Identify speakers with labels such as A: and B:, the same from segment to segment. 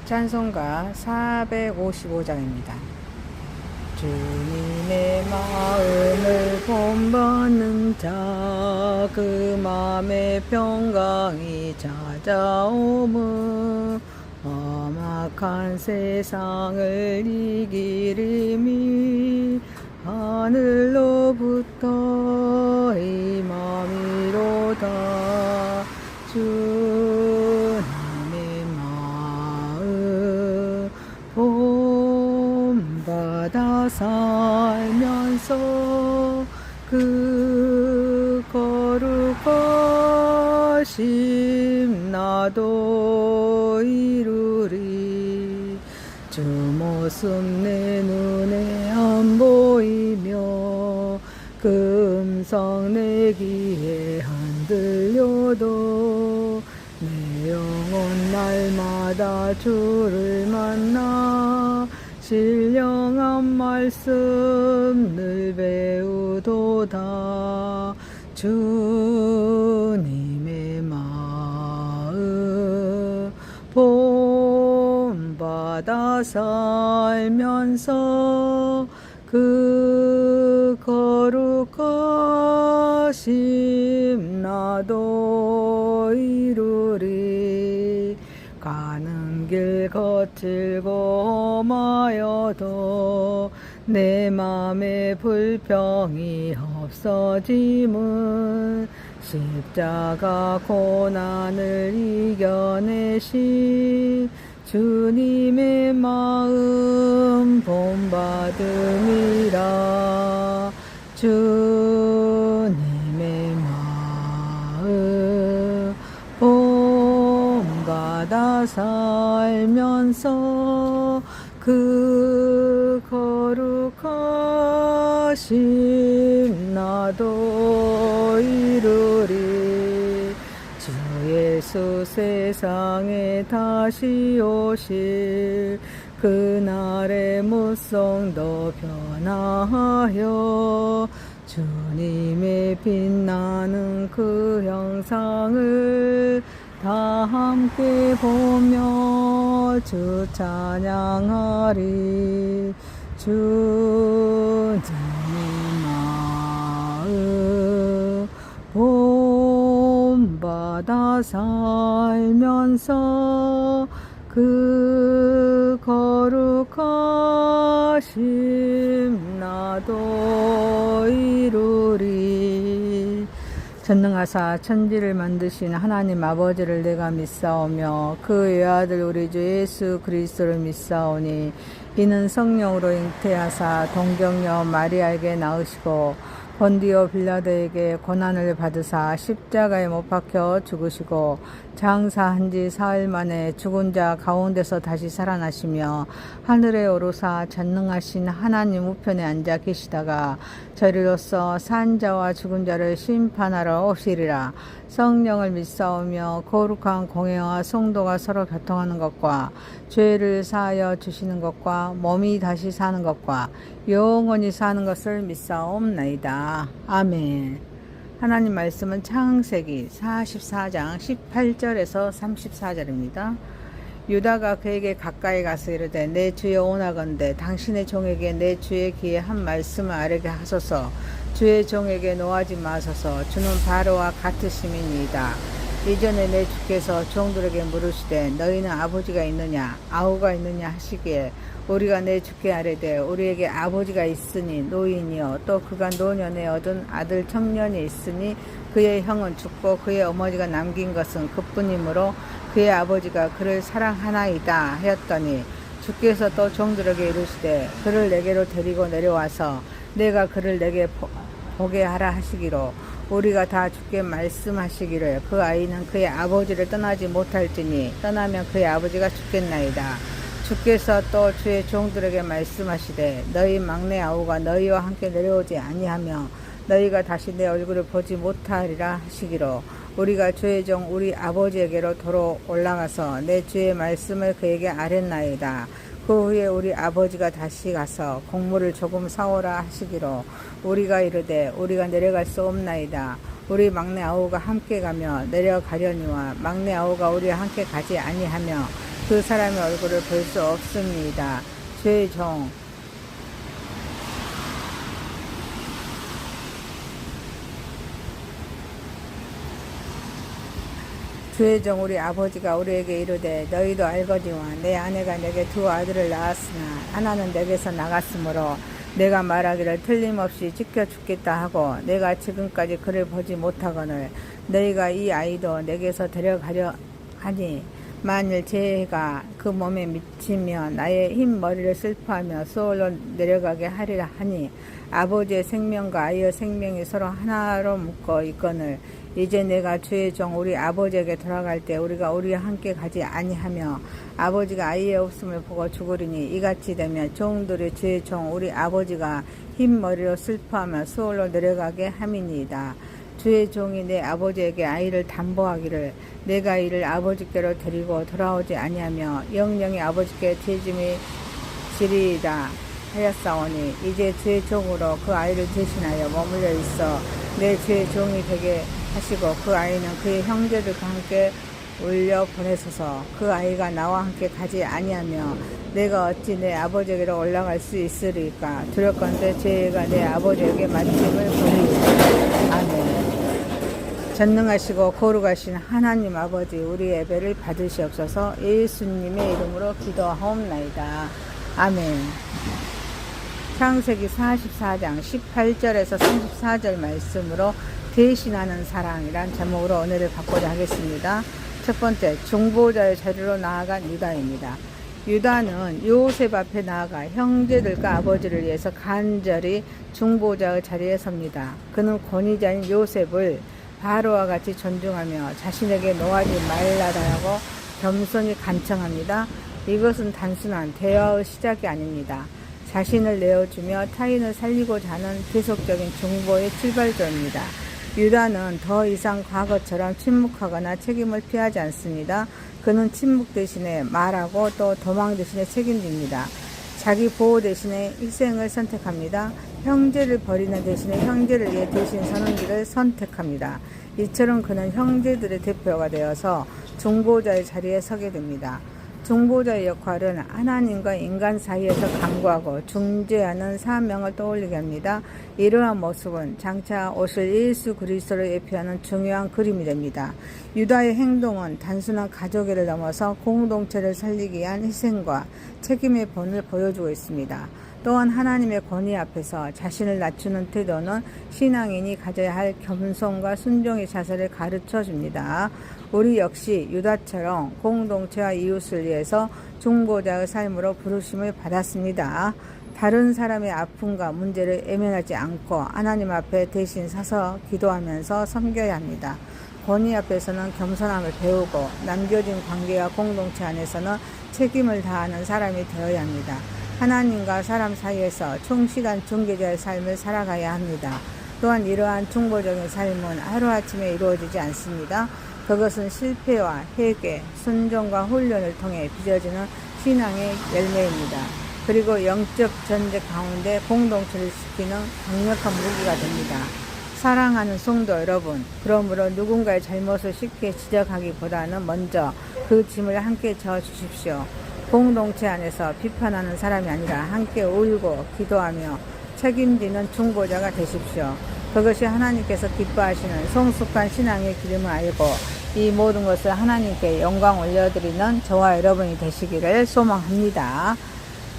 A: 찬송가 455장입니다. 주님의 마음을 본받는 자, 그 맘에 평강이 찾아오므 험악한 세상을 이기림이 하늘로부터 임함이로다. 주님의 마음 본받아 살면서 그 거룩하심 나도 이루리. 주 모습 내 눈에 안 보이며 그 음성 내 귀에 안 들려도 내 영혼 날마다 주를 만나 신령한 말씀 늘 배우도다. 주님의 마음 본받아 살면서 그 거룩하심 나도 이루리. 가는 길 거칠고 험하여도 내 맘에 불평이 없어짐은 십자가 고난을 이겨내신 주님의 마음 본받음이라. 주님의 마음 본받아 살면서 그 거룩하심 나도 이루리. 주 예수 세상에 다시 오실 그날의 무성도 변화하여 주님의 빛나는 그 형상을 다 함께 보며 주 찬양하리. 주님의 마음 본받아 살면서 그 거룩하심 나도 이루리. 전능하사 천지를 만드신 하나님 아버지를 내가 믿사오며 그 외아들 우리 주 예수 그리스도를 믿사오니 이는 성령으로 잉태하사 동정녀 마리아에게 낳으시고 본디오 빌라도에게 고난을 받으사 십자가에 못 박혀 죽으시고 장사한 지 사흘 만에 죽은 자 가운데서 다시 살아나시며 하늘에 오르사 전능하신 하나님 우편에 앉아 계시다가 저리로서 산 자와 죽은 자를 심판하러 오시리라. 성령을 믿사오며 거룩한 공회와 성도가 서로 교통하는 것과 죄를 사하여 주시는 것과 몸이 다시 사는 것과 영원히 사는 것을 믿사옵나이다. 아멘. 하나님 말씀은 창세기 44장 18절에서 34절입니다. 유다가 그에게 가까이 가서 이르되 내 주여 원하건대 당신의 종에게 내 주의 귀에 한 말씀을 아뢰게 하소서. 주의 종에게 노하지 마소서. 주는 바로와 같으심이니이다. 이전에 내 주께서 종들에게 물으시되 너희는 아버지가 있느냐 아우가 있느냐 하시기에 우리가 내 주께 아뢰되 우리에게 아버지가 있으니 노인이요 또 그가 노년에 얻은 아들 청년이 있으니 그의 형은 죽고 그의 어머니가 남긴 것은 그뿐이므로 그의 아버지가 그를 사랑하나이다 하였더니 주께서 또 종들에게 이르시되 그를 내게로 데리고 내려와서 내가 그를 내게 보게 하라 하시기로 우리가 다 주께 말씀하시기를 그 아이는 그의 아버지를 떠나지 못할지니 떠나면 그의 아버지가 죽겠나이다. 주께서 또 주의 종들에게 말씀하시되 너희 막내 아우가 너희와 함께 내려오지 아니하며 너희가 다시 내 얼굴을 보지 못하리라 하시기로 우리가 주의 종 우리 아버지에게로 도로 올라가서 내 주의 말씀을 그에게 아뢰나이다. 그 후에 우리 아버지가 다시 가서 곡물을 조금 사오라 하시기로 우리가 이르되 우리가 내려갈 수 없나이다. 우리 막내 아우가 함께 가며 내려가려니와 막내 아우가 우리와 함께 가지 아니하며 그 사람의 얼굴을 볼 수 없습니다. 죄의 종 주의 종 우리 아버지가 우리에게 이르되 너희도 알거니와 내 아내가 내게 두 아들을 낳았으나 하나는 내게서 나갔으므로 내가 말하기를 틀림없이 지켜 죽겠다 하고 내가 지금까지 그를 보지 못하거늘 너희가 이 아이도 내게서 데려가려 하니 만일 제 해가 그 몸에 미치면 나의 흰 머리를 슬퍼하며 수월로 내려가게 하리라 하니 아버지의 생명과 아이의 생명이 서로 하나로 묶어 있거늘 이제 내가 주의 종 우리 아버지에게 돌아갈 때 우리가 우리와 함께 가지 아니하며 아버지가 아이의 없음을 보고 죽으리니 이같이 되면 종들이 주의 종 우리 아버지가 흰 머리로 슬퍼하며 수월로 내려가게 함이니이다. 주의 종이 내 아버지에게 아이를 담보하기를 내가 이를 아버지께로 데리고 돌아오지 아니하며 영영이 아버지께 죄짐이 지리이다 하였사오니 이제 주의 종으로 그 아이를 대신하여 머물러 있어 내 주의 종이 되게 하시고 그 아이는 그의 형제들과 함께 올려 보내소서. 그 아이가 나와 함께 가지 아니하며 내가 어찌 내 아버지에게로 올라갈 수 있으리까. 두렵건대 제 애가 내 아버지에게 마침을 보리이다. 아멘. 전능하시고 거룩하신 하나님 아버지 우리 예배를 받으시옵소서. 예수님의 이름으로 기도하옵나이다. 아멘. 창세기 44장 18절에서 34절 말씀으로 대신하는 사랑이란 제목으로 은혜를 받고자 하겠습니다. 첫 번째, 중보자의 자리로 나아간 유다입니다. 유다는 요셉 앞에 나아가 형제들과 아버지를 위해서 간절히 중보자의 자리에 섭니다. 그는 권위자인 요셉을 바로와 같이 존중하며 자신에게 노하지 말라라고 겸손히 간청합니다. 이것은 단순한 대화의 시작이 아닙니다. 자신을 내어주며 타인을 살리고자 하는 계속적인 중보의 출발점입니다. 유다는 더 이상 과거처럼 침묵하거나 책임을 피하지 않습니다. 그는 침묵 대신에 말하고 또 도망 대신에 책임집니다. 자기 보호 대신에 희생을 선택합니다. 형제를 버리는 대신에 형제를 위해 대신 서는 길을 선택합니다. 이처럼 그는 형제들의 대표가 되어서 중보자의 자리에 서게 됩니다. 중보자의 역할은 하나님과 인간 사이에서 강구하고 중재하는 사명을 떠올리게 합니다. 이러한 모습은 장차 오실 예수 그리스도를 예표하는 중요한 그림이 됩니다. 유다의 행동은 단순한 가족애를 넘어서 공동체를 살리기 위한 희생과 책임의 본을 보여주고 있습니다. 또한 하나님의 권위 앞에서 자신을 낮추는 태도는 신앙인이 가져야 할 겸손과 순종의 자세를 가르쳐 줍니다. 우리 역시 유다처럼 공동체와 이웃을 위해서 중보자의 삶으로 부르심을 받았습니다. 다른 사람의 아픔과 문제를 외면하지 않고 하나님 앞에 대신 서서 기도하면서 섬겨야 합니다. 권위 앞에서는 겸손함을 배우고 남겨진 관계와 공동체 안에서는 책임을 다하는 사람이 되어야 합니다. 하나님과 사람 사이에서 충실한 중개자의 삶을 살아가야 합니다. 또한 이러한 중보적인 삶은 하루아침에 이루어지지 않습니다. 그것은 실패와 회개, 순종과 훈련을 통해 빚어지는 신앙의 열매입니다. 그리고 영적 전쟁 가운데 공동체를 지키는 강력한 무기가 됩니다. 사랑하는 성도 여러분, 그러므로 누군가의 잘못을 쉽게 지적하기보다는 먼저 그 짐을 함께 져주십시오. 공동체 안에서 비판하는 사람이 아니라 함께 울고 기도하며 책임지는 중보자가 되십시오. 그것이 하나님께서 기뻐하시는 성숙한 신앙의 기름을 알고 이 모든 것을 하나님께 영광 올려드리는 저와 여러분이 되시기를 소망합니다.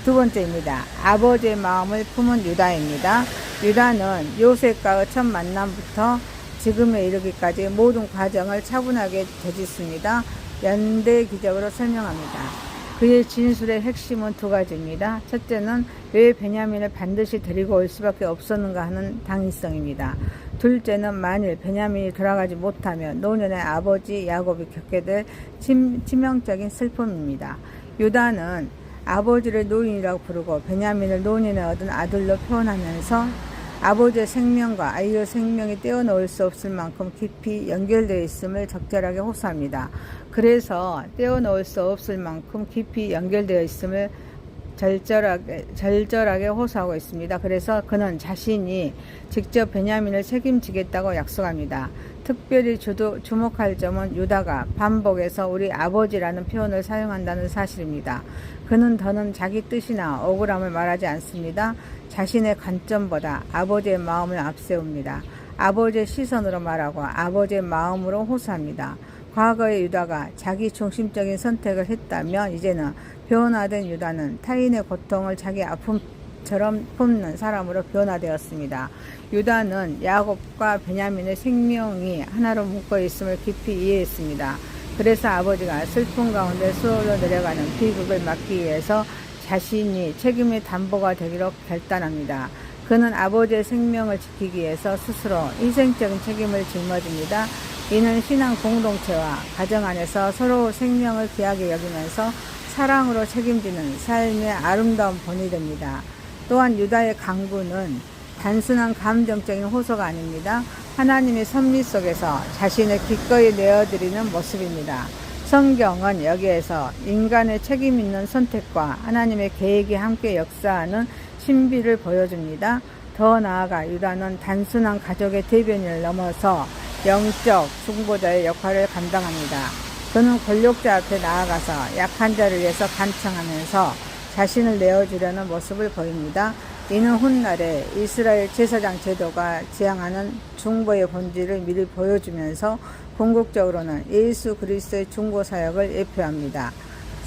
A: 두 번째입니다. 아버지의 마음을 품은 유다입니다. 유다는 요셉과의 첫 만남부터 지금에 이르기까지 모든 과정을 차분하게 되짚습니다. 연대 기적으로 설명합니다. 그의 진술의 핵심은 두 가지입니다. 첫째는 왜 베냐민을 반드시 데리고 올 수밖에 없었는가 하는 당위성입니다. 둘째는 만일 베냐민이 돌아가지 못하면 노년의 아버지 야곱이 겪게 될 치명적인 슬픔입니다. 유다는 아버지를 노인이라고 부르고 베냐민을 노년에 얻은 아들로 표현하면서 아버지의 생명과 아이의 생명이 떼어놓을 수 없을 만큼 깊이 연결되어 있음을 적절하게 호소합니다. 그래서 떼어놓을 수 없을 만큼 깊이 연결되어 있음을 절절하게 호소하고 있습니다. 그래서 그는 자신이 직접 베냐민을 책임지겠다고 약속합니다. 특별히 주목할 점은 유다가 반복해서 우리 아버지라는 표현을 사용한다는 사실입니다. 그는 더는 자기 뜻이나 억울함을 말하지 않습니다. 자신의 관점보다 아버지의 마음을 앞세웁니다. 아버지의 시선으로 말하고 아버지의 마음으로 호소합니다. 과거의 유다가 자기 중심적인 선택을 했다면 이제는 변화된 유다는 타인의 고통을 자기 아픔처럼 품는 사람으로 변화되었습니다. 유다는 야곱과 베냐민의 생명이 하나로 묶어 있음을 깊이 이해했습니다. 그래서 아버지가 슬픔 가운데 수월로 내려가는 비극을 막기 위해서 자신이 책임의 담보가 되기로 결단합니다. 그는 아버지의 생명을 지키기 위해서 스스로 희생적인 책임을 짊어집니다. 이는 신앙 공동체와 가정 안에서 서로 생명을 귀하게 여기면서 사랑으로 책임지는 삶의 아름다운 본이 됩니다. 또한 유다의 강구는 단순한 감정적인 호소가 아닙니다. 하나님의 섭리 속에서 자신을 기꺼이 내어드리는 모습입니다. 성경은 여기에서 인간의 책임 있는 선택과 하나님의 계획이 함께 역사하는 신비를 보여줍니다. 더 나아가 유다는 단순한 가족의 대변인을 넘어서 영적 중보자의 역할을 감당합니다. 그는 권력자 앞에 나아가서 약한 자를 위해서 간청하면서 자신을 내어주려는 모습을 보입니다. 이는 훗날에 이스라엘 제사장 제도가 지향하는 중보의 본질을 미리 보여주면서 궁극적으로는 예수 그리스도의 중보 사역을 예표합니다.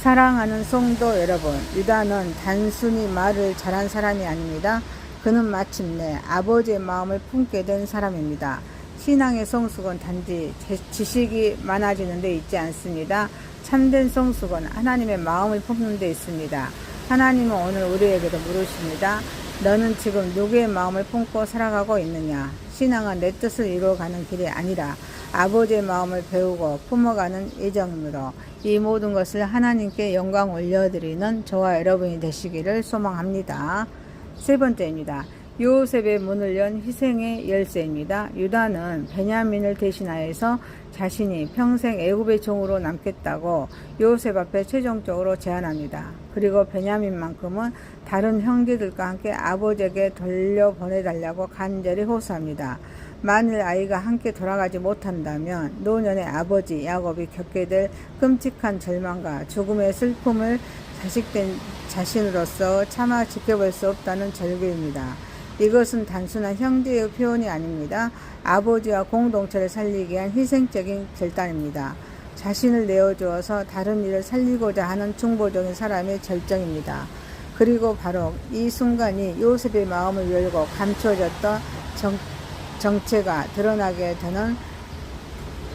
A: 사랑하는 성도 여러분, 유다는 단순히 말을 잘한 사람이 아닙니다. 그는 마침내 아버지의 마음을 품게 된 사람입니다. 신앙의 성숙은 단지 지식이 많아지는 데 있지 않습니다. 참된 성숙은 하나님의 마음을 품는 데 있습니다. 하나님은 오늘 우리에게도 물으십니다. 너는 지금 누구의 마음을 품고 살아가고 있느냐? 신앙은 내 뜻을 이루어가는 길이 아니라 아버지의 마음을 배우고 품어가는 예정이므로 이 모든 것을 하나님께 영광 올려드리는 저와 여러분이 되시기를 소망합니다. 세 번째입니다. 요셉의 문을 연 희생의 열쇠입니다. 유다는 베냐민을 대신하여서 자신이 평생 애굽의 종으로 남겠다고 요셉 앞에 최종적으로 제안합니다. 그리고 베냐민만큼은 다른 형제들과 함께 아버지에게 돌려보내달라고 간절히 호소합니다. 만일 아이가 함께 돌아가지 못한다면 노년의 아버지 야곱이 겪게 될 끔찍한 절망과 죽음의 슬픔을 자식된 자신으로서 차마 지켜볼 수 없다는 절규입니다. 이것은 단순한 형제의 표현이 아닙니다. 아버지와 공동체를 살리기 위한 희생적인 결단입니다. 자신을 내어주어서 다른 이를 살리고자 하는 중보적인 사람의 절정입니다. 그리고 바로 이 순간이 요셉의 마음을 열고 감추어졌던 정체가 드러나게 되는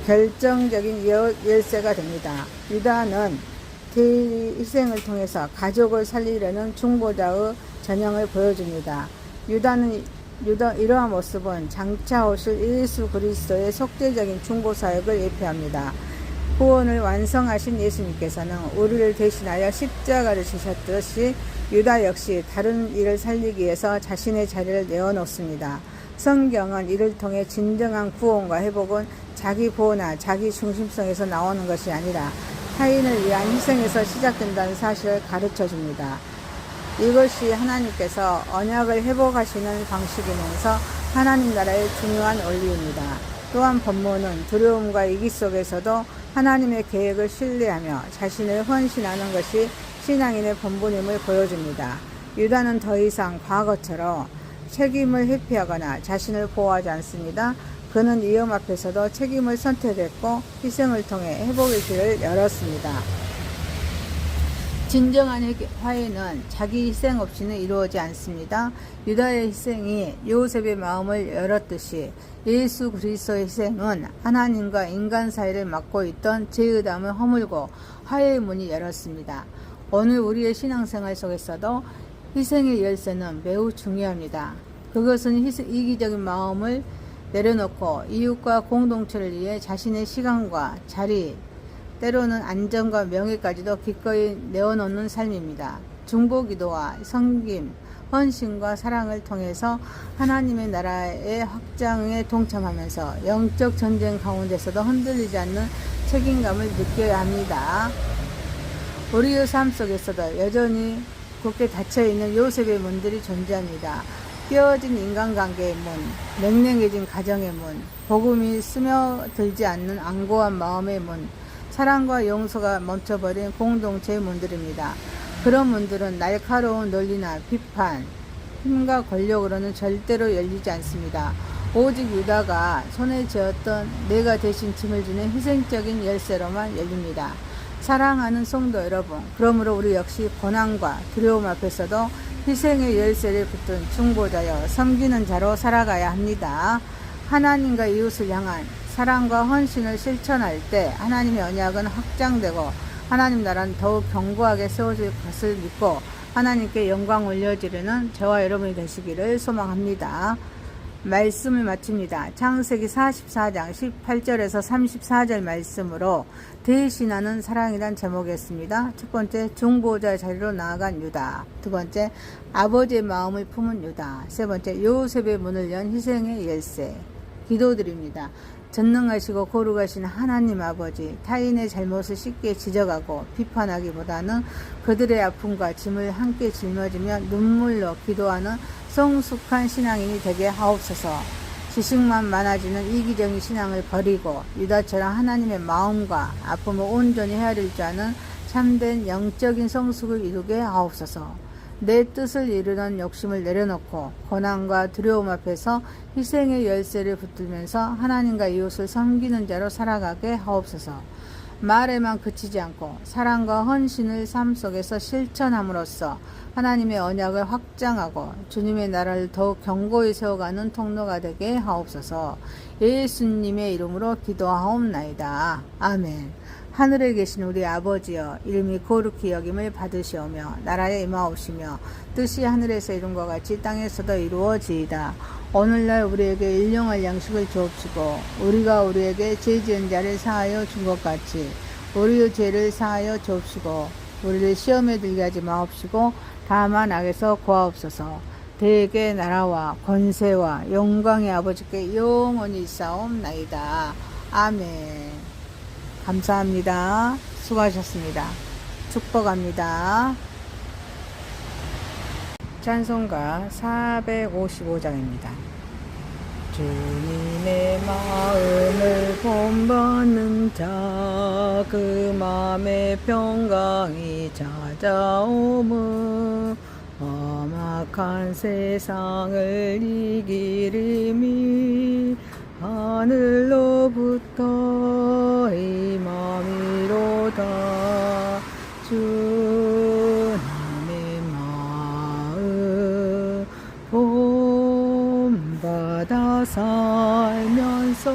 A: 결정적인 열쇠가 됩니다. 유다는 대희생을 통해서 가족을 살리려는 중보자의 전형을 보여줍니다. 이러한 모습은 장차 오실 예수 그리스도의 속죄적인 중보 사역을 예표합니다. 구원을 완성하신 예수님께서는 우리를 대신하여 십자가를 지셨듯이 유다 역시 다른 이를 살리기 위해서 자신의 자리를 내어놓습니다. 성경은 이를 통해 진정한 구원과 회복은 자기 보호나 자기 중심성에서 나오는 것이 아니라 타인을 위한 희생에서 시작된다는 사실을 가르쳐 줍니다. 이것이 하나님께서 언약을 회복하시는 방식이면서 하나님 나라의 중요한 원리입니다. 또한 본문은 두려움과 위기 속에서도 하나님의 계획을 신뢰하며 자신을 헌신하는 것이 신앙인의 본분임을 보여줍니다. 유다는 더 이상 과거처럼 책임을 회피하거나 자신을 보호하지 않습니다. 그는 위험 앞에서도 책임을 선택했고 희생을 통해 회복의 길을 열었습니다. 진정한 화해는 자기 희생 없이는 이루어지지 않습니다. 유다의 희생이 요셉의 마음을 열었듯이 예수 그리스도의 희생은 하나님과 인간 사이를 막고 있던 죄의담을 허물고 화해의 문이 열었습니다. 오늘 우리의 신앙생활 속에서도 희생의 열쇠는 매우 중요합니다. 그것은 이기적인 마음을 내려놓고 이웃과 공동체를 위해 자신의 시간과 자리, 때로는 안전과 명예까지도 기꺼이 내어놓는 삶입니다. 중보기도와 섬김, 헌신과 사랑을 통해서 하나님의 나라의 확장에 동참하면서 영적 전쟁 가운데서도 흔들리지 않는 책임감을 느껴야 합니다. 우리의 삶 속에서도 여전히 굳게 닫혀있는 요셉의 문들이 존재합니다. 깨어진 인간관계의 문, 냉랭해진 가정의 문, 복음이 스며들지 않는 안고한 마음의 문, 사랑과 용서가 멈춰버린 공동체의 문들입니다. 그런 문들은 날카로운 논리나 비판, 힘과 권력으로는 절대로 열리지 않습니다. 오직 유다가 손에 쥐었던 내가 대신 짐을 지는 희생적인 열쇠로만 열립니다. 사랑하는 성도 여러분, 그러므로 우리 역시 고난과 두려움 앞에서도 희생의 열쇠를 붙든 중보자여 섬기는 자로 살아가야 합니다. 하나님과 이웃을 향한 사랑과 헌신을 실천할 때 하나님의 언약은 확장되고 하나님 나라는 더욱 견고하게 세워질 것을 믿고 하나님께 영광 올려드리는 저와 여러분이 되시기를 소망합니다. 말씀을 마칩니다. 창세기 44장 18절에서 34절 말씀으로 대신하는 사랑이란 제목이었습니다. 첫 번째, 중보자 자리로 나아간 유다. 두 번째, 아버지의 마음을 품은 유다. 세 번째, 요셉의 문을 연 희생의 열쇠. 기도드립니다. 전능하시고 거룩하신 하나님 아버지, 타인의 잘못을 쉽게 지적하고 비판하기보다는 그들의 아픔과 짐을 함께 짊어지며 눈물로 기도하는 성숙한 신앙인이 되게 하옵소서. 지식만 많아지는 이기적인 신앙을 버리고 유다처럼 하나님의 마음과 아픔을 온전히 헤아릴 줄 아는 참된 영적인 성숙을 이루게 하옵소서. 내 뜻을 이루는 욕심을 내려놓고 고난과 두려움 앞에서 희생의 열쇠를 붙들면서 하나님과 이웃을 섬기는 자로 살아가게 하옵소서. 말에만 그치지 않고 사랑과 헌신을 삶 속에서 실천함으로써 하나님의 언약을 확장하고 주님의 나라를 더욱 견고히 세워가는 통로가 되게 하옵소서. 예수님의 이름으로 기도하옵나이다. 아멘. 하늘에 계신 우리 아버지여, 이름이 거룩히 여김을 받으시오며 나라에 임하옵시며 뜻이 하늘에서 이룬 것 같이 땅에서도 이루어지이다. 오늘날 우리에게 일용할 양식을 주옵시고 우리가 우리에게 죄 지은 자를 사하여 준 것 같이 우리의 죄를 사하여 주옵시고 우리를 시험에 들게 하지 마옵시고 다만 악에서 구하옵소서. 대개 나라와 권세와 영광의 아버지께 영원히 있사옵나이다. 아멘. 감사합니다. 수고하셨습니다. 축복합니다. 찬송가 455장입니다. 주님의 마음을 본받는 자, 그 마음의 평강이 찾아오므 험악한 세상을 이기리니 하늘로부터 임함이로다. 주님의 마음 본받아 살면서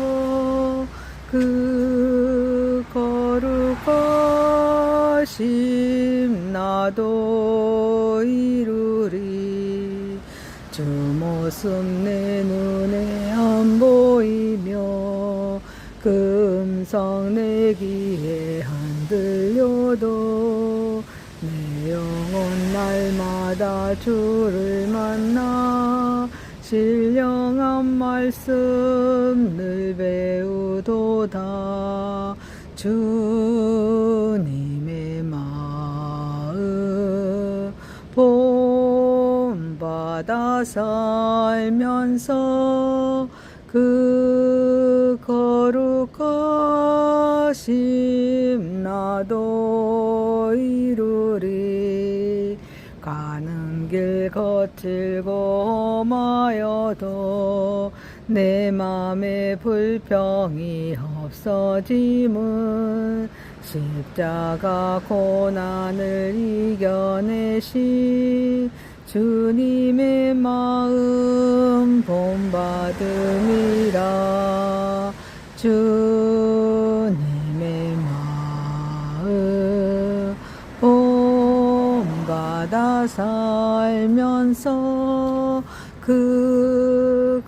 A: 그 거룩하심 나도 이루리. 주 모습 내 눈에 안 보이며 그 음성 내 귀에 안 들려도 내 영혼 날마다 주를 만나 신령한 말씀 늘 배우도다. 주님의 마음 본받아 살면서 그 거룩하심 나도 이루리. 가는 길 거칠고 험하여도 내 맘에 불평이 없어짐은 십자가 고난을 이겨내신 주님의 마음 본받음이라. 주님의 마음 본받아 살면서 그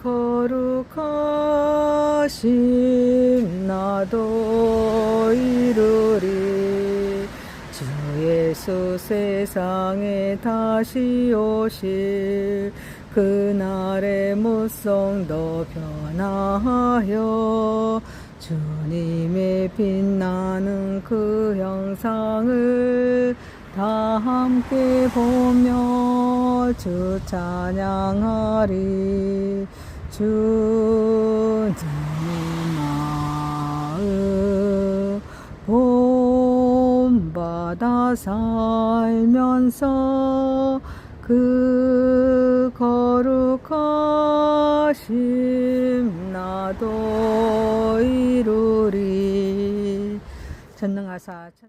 A: 거룩하심 나도 이루리. 주 예수 세상에 다시 오실 그날의 무성도 변화하여 주님의 빛나는 그 형상을 다 함께 보며 주 찬양하리. 주님 마음 본받아 살면서 그 거룩하심 나도 이루리. 전능하사